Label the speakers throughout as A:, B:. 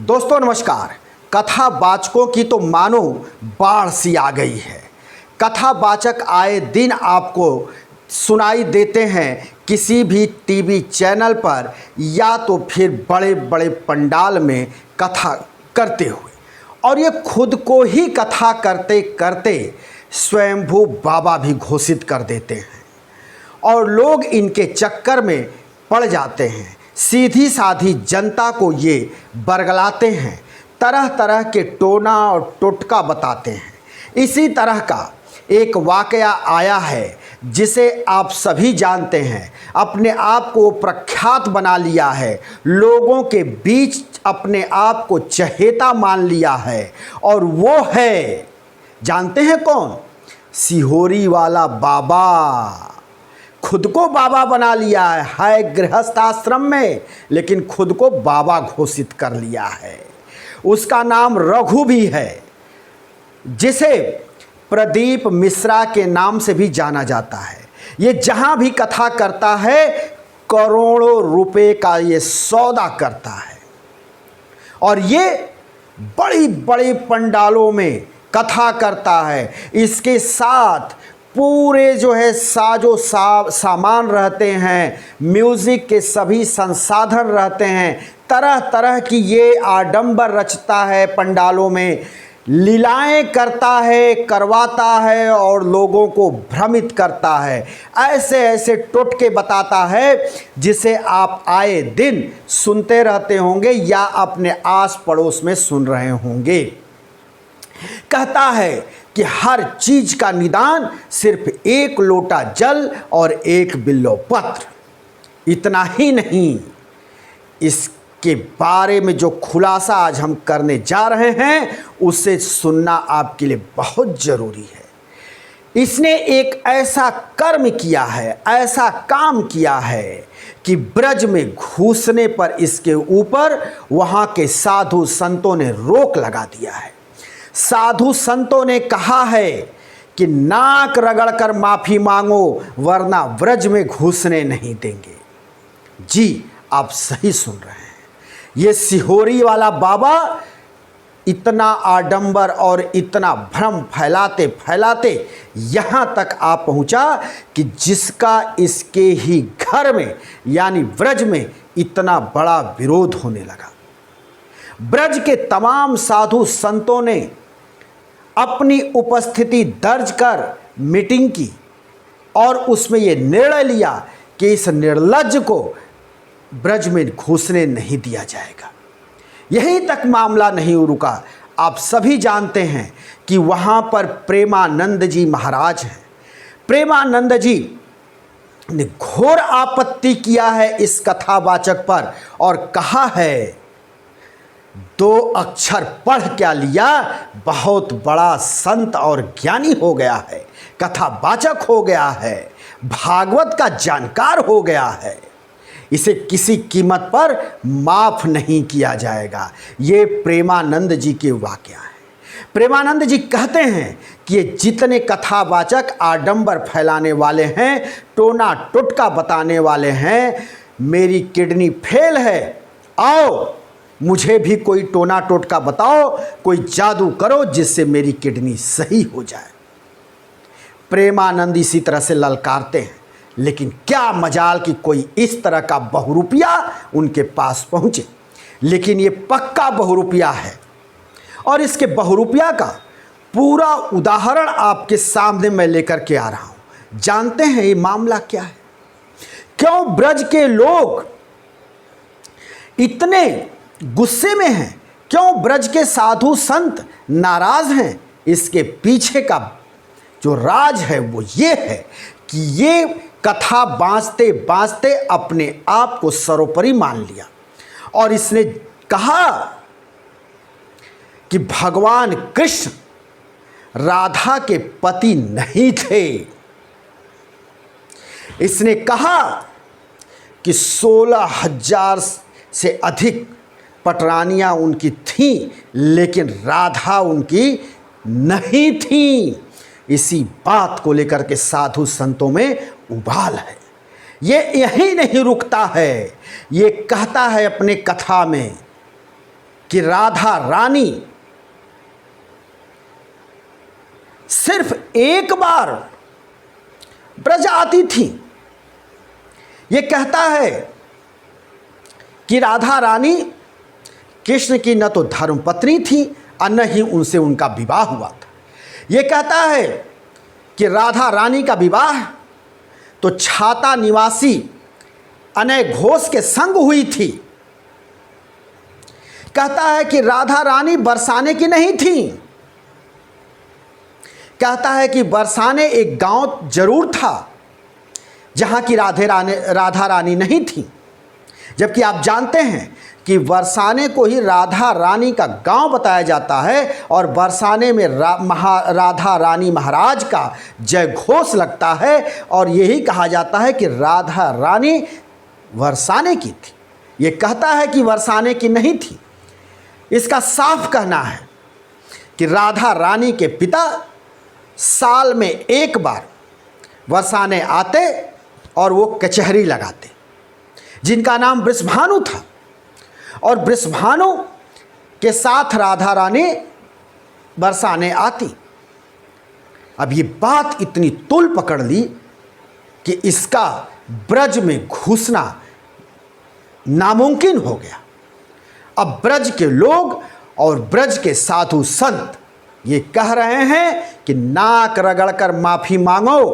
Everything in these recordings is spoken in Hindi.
A: दोस्तों नमस्कार। कथावाचकों की तो मानो बाढ़ सी आ गई है। कथावाचक आए दिन आपको सुनाई देते हैं किसी भी टीवी चैनल पर या तो फिर बड़े बड़े पंडाल में कथा करते हुए, और ये खुद को ही कथा करते करते स्वयंभू बाबा भी घोषित कर देते हैं और लोग इनके चक्कर में पड़ जाते हैं। सीधी साधी जनता को ये बरगलाते हैं, तरह तरह के टोना और टोटका बताते हैं। इसी तरह का एक वाकया आया है जिसे आप सभी जानते हैं। अपने आप को प्रख्यात बना लिया है, लोगों के बीच अपने आप को चहेता मान लिया है, और वो है, जानते हैं कौन? सिहोरी वाला बाबा। खुद को बाबा बना लिया है गृहस्थ आश्रम में, लेकिन खुद को बाबा घोषित कर लिया है। उसका नाम रघु भी है, जिसे प्रदीप मिश्रा के नाम से भी जाना जाता है। ये जहां भी कथा करता है करोड़ों रुपए का ये सौदा करता है, और ये बड़ी बड़ी पंडालों में कथा करता है। इसके साथ पूरे जो है सामान रहते हैं, म्यूज़िक के सभी संसाधन रहते हैं, तरह तरह की ये आडंबर रचता है, पंडालों में लीलाएं करता है, करवाता है और लोगों को भ्रमित करता है। ऐसे ऐसे टोटके बताता है जिसे आप आए दिन सुनते रहते होंगे या अपने आस पड़ोस में सुन रहे होंगे। कहता है कि हर चीज का निदान सिर्फ एक लोटा जल और एक बिल्व पत्र। इतना ही नहीं, इसके बारे में जो खुलासा आज हम करने जा रहे हैं उसे सुनना आपके लिए बहुत जरूरी है। इसने एक ऐसा कर्म किया है, ऐसा काम किया है कि ब्रज में घुसने पर इसके ऊपर वहां के साधु संतों ने रोक लगा दिया है। साधु संतों ने कहा है कि नाक रगड़कर माफी मांगो वरना व्रज में घुसने नहीं देंगे। जी, आप सही सुन रहे हैं। ये सिहोरी वाला बाबा इतना आडंबर और इतना भ्रम फैलाते फैलाते यहाँ तक आ पहुँचा कि जिसका इसके ही घर में यानी व्रज में इतना बड़ा विरोध होने लगा। ब्रज के तमाम साधु संतों ने अपनी उपस्थिति दर्ज कर मीटिंग की और उसमें यह निर्णय लिया कि इस निर्लज्ज को ब्रज में घुसने नहीं दिया जाएगा। यहीं तक मामला नहीं रुका। आप सभी जानते हैं कि वहां पर प्रेमानंद जी महाराज हैं। प्रेमानंद जी ने घोर आपत्ति किया है इस कथावाचक पर और कहा है, 2 अक्षर पढ़ क्या लिया, बहुत बड़ा संत और ज्ञानी हो गया है, कथावाचक हो गया है, भागवत का जानकार हो गया है, इसे किसी कीमत पर माफ नहीं किया जाएगा। ये प्रेमानंद जी के वाकया है। प्रेमानंद जी कहते हैं कि ये जितने कथावाचक आडंबर फैलाने वाले हैं, टोना टोटका बताने वाले हैं, मेरी किडनी फेल है, आओ मुझे भी कोई टोना टोटका बताओ, कोई जादू करो जिससे मेरी किडनी सही हो जाए। प्रेमानंद इसी तरह से ललकारते हैं, लेकिन क्या मजाल कि कोई इस तरह का बहुरूपिया उनके पास पहुंचे। लेकिन ये पक्का बहुरूपिया है और इसके बहुरूपिया का पूरा उदाहरण आपके सामने मैं लेकर के आ रहा हूं। जानते हैं ये मामला क्या है? क्यों ब्रज के लोग इतने गुस्से में हैं? क्यों ब्रज के साधु संत नाराज हैं? इसके पीछे का जो राज है वो ये है कि ये कथा बाँचते बाँचते अपने आप को सर्वोपरि मान लिया और इसने कहा कि भगवान कृष्ण राधा के पति नहीं थे। इसने कहा कि 16,000 से अधिक पटरानियां उनकी थीं, लेकिन राधा उनकी नहीं थी। इसी बात को लेकर के साधु संतों में उबाल है। ये यही नहीं रुकता है, ये कहता है अपने कथा में कि राधा रानी सिर्फ एक बार ब्रज आती थी। ये कहता है कि राधा रानी कृष्ण की न तो धर्मपत्नी थी और न ही उनसे उनका विवाह हुआ था। ये कहता है कि राधा रानी का विवाह तो छाता निवासी अनय घोष के संग हुई थी। कहता है कि राधा रानी बरसाने की नहीं थी। कहता है कि बरसाने एक गांव जरूर था जहां की राधा रानी नहीं थी, जबकि आप जानते हैं कि बरसाने को ही राधा रानी का गांव बताया जाता है और बरसाने में राधा रानी महाराज का जय घोष लगता है और यही कहा जाता है कि राधा रानी बरसाने की थी। ये कहता है कि बरसाने की नहीं थी। इसका साफ कहना है कि राधा रानी के पिता साल में एक बार बरसाने आते और वो कचहरी लगाते, जिनका नाम वृषभानु था, और वृषभानु के साथ राधा रानी बरसाने आती। अब ये बात इतनी तुल पकड़ ली कि इसका ब्रज में घुसना नामुमकिन हो गया। अब ब्रज के लोग और ब्रज के साधु संत ये कह रहे हैं कि नाक रगड़कर माफ़ी मांगो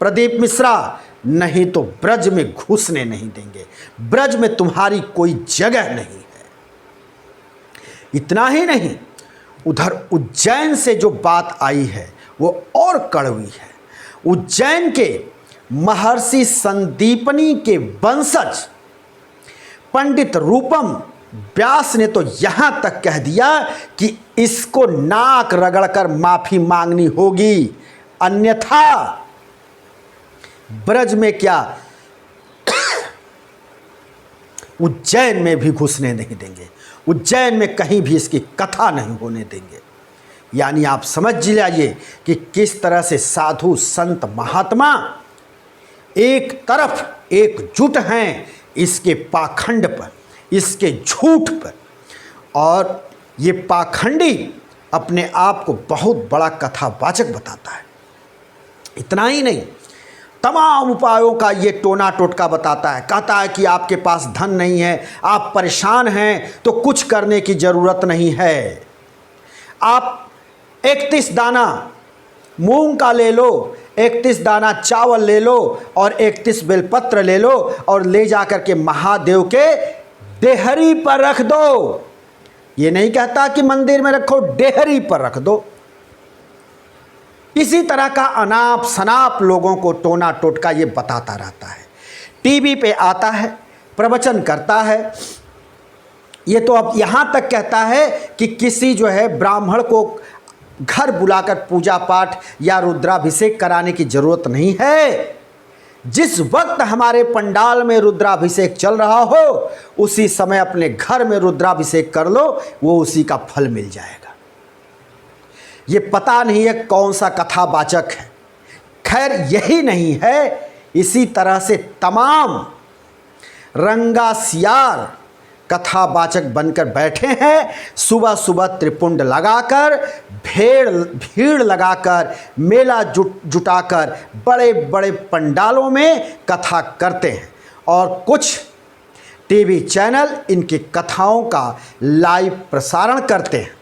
A: प्रदीप मिश्रा, नहीं तो ब्रज में घुसने नहीं देंगे, ब्रज में तुम्हारी कोई जगह नहीं है। इतना ही नहीं, उधर उज्जैन से जो बात आई है वो और कड़वी है। उज्जैन के महर्षि संदीपनी के वंशज पंडित रूपम व्यास ने तो यहाँ तक कह दिया कि इसको नाक रगड़कर माफ़ी मांगनी होगी, अन्यथा ब्रज में क्या उज्जैन में भी घुसने नहीं देंगे, उज्जैन में कहीं भी इसकी कथा नहीं होने देंगे। यानी आप समझ जाइए कि किस तरह से साधु संत महात्मा एक तरफ एकजुट हैं इसके पाखंड पर, इसके झूठ पर, और ये पाखंडी अपने आप को बहुत बड़ा कथावाचक बताता है। इतना ही नहीं, तमाम उपायों का ये टोना टोटका बताता है। कहता है कि आपके पास धन नहीं है, आप परेशान हैं तो कुछ करने की ज़रूरत नहीं है। आप 31 दाना मूंग का ले लो, 31 दाना चावल ले लो और 31 बेलपत्र ले लो और ले जाकर के महादेव के देहरी पर रख दो। ये नहीं कहता कि मंदिर में रखो, डेहरी पर रख दो। इसी तरह का अनाप शनाप लोगों को टोना टोटका ये बताता रहता है। टीवी पे आता है, प्रवचन करता है। ये तो अब यहाँ तक कहता है कि किसी जो है ब्राह्मण को घर बुलाकर पूजा पाठ या रुद्राभिषेक कराने की ज़रूरत नहीं है। जिस वक्त हमारे पंडाल में रुद्राभिषेक चल रहा हो उसी समय अपने घर में रुद्राभिषेक कर लो, वो उसी का फल मिल जाएगा। ये पता नहीं है कौन सा कथावाचक है। खैर यही नहीं है, इसी तरह से तमाम रंगा सियार कथावाचक बनकर बैठे हैं। सुबह सुबह त्रिपुंड लगाकर, भीड़ लगाकर, मेला जुटाकर बड़े बड़े पंडालों में कथा करते हैं और कुछ टीवी चैनल इनकी कथाओं का लाइव प्रसारण करते हैं,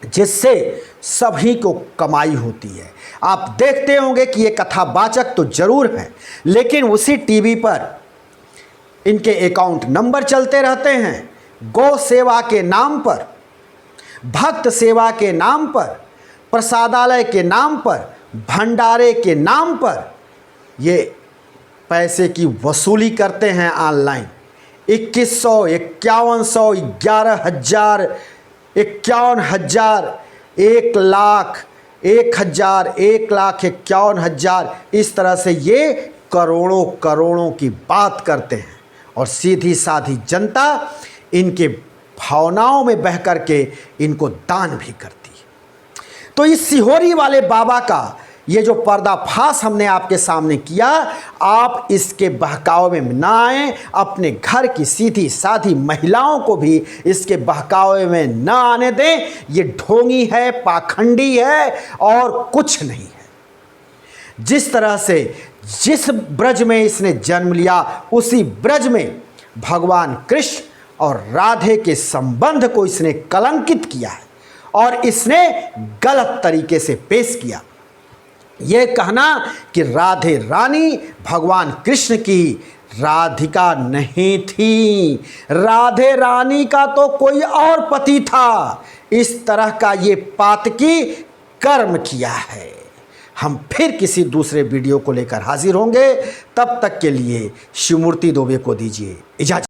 A: जिससे सभी को कमाई होती है। आप देखते होंगे कि ये कथावाचक तो ज़रूर हैं, लेकिन उसी टीवी पर इनके अकाउंट नंबर चलते रहते हैं। गौ सेवा के नाम पर, भक्त सेवा के नाम पर, प्रसादालय के नाम पर, भंडारे के नाम पर ये पैसे की वसूली करते हैं ऑनलाइन। 2100, 5100, 11,000, 51,000, 1 लाख, 1,000, 1,51,000, इस तरह से ये करोड़ों करोड़ों की बात करते हैं और सीधी साधी जनता इनके भावनाओं में बह करके इनको दान भी करती है। तो इस सिहोरी वाले बाबा का ये जो पर्दाफाश हमने आपके सामने किया, आप इसके बहकावे में ना आए। अपने घर की सीधी साधी महिलाओं को भी इसके बहकावे में ना आने दें। ये ढोंगी है, पाखंडी है और कुछ नहीं है। जिस तरह से जिस ब्रज में इसने जन्म लिया, उसी ब्रज में भगवान कृष्ण और राधे के संबंध को इसने कलंकित किया है और इसने गलत तरीके से पेश किया। यह कहना कि राधे रानी भगवान कृष्ण की राधिका नहीं थी, राधे रानी का तो कोई और पति था, इस तरह का ये पातकी कर्म किया है। हम फिर किसी दूसरे वीडियो को लेकर हाजिर होंगे। तब तक के लिए शिवमूर्ति दुबे को दीजिए इजाजत।